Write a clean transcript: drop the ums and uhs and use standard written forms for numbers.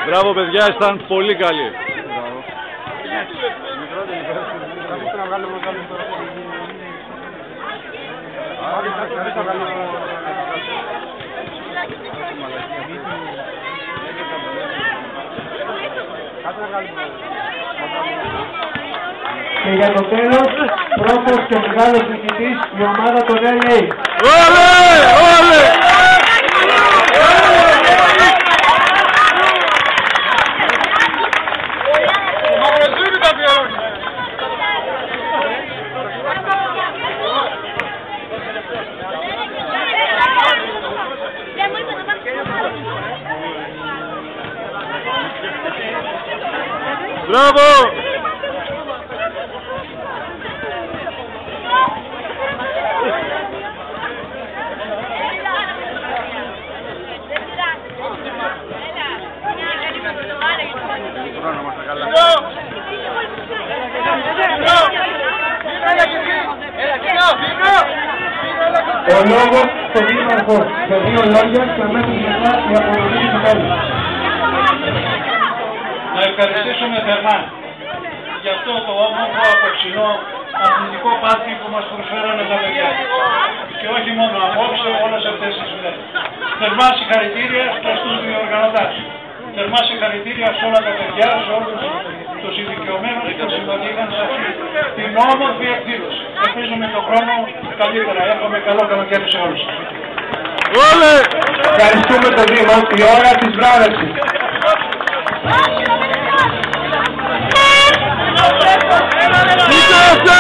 Μπράβο παιδιά, ήταν πολύ καλή. Και για το τέλος, πρώτος και μεγάλος νικητής, η ομάδα των LA. Όλε! Όλε! Μπράβο! Ο λόγος στο δήμαρχο σε 2 λόγια και αμέσως μετά η αποδοχή του τέλους. Να ευχαριστήσουμε θερμά για αυτό το όμορφο απόψινό αθλητικό πάρτι που μας προσφέρανε τα παιδιά. Και όχι μόνο απόψε, όλες αυτές τις μέρες. Θερμά συγχαρητήρια στους διοργανωτές. Θερμά συγχαρητήρια σε όλα τα παιδιά, σε όλους τους ηλικιωμένους που συμμετείχαν σε αυτή την όμορφη εκδήλωση. Ελπίζουμε τον χρόνο καλύτερα. Εύχομαι καλό καλοκαίρι σε όλους. Όλε! Ευχαριστούμε τον Δήμο, η ώρα της βράβευσης. Είστε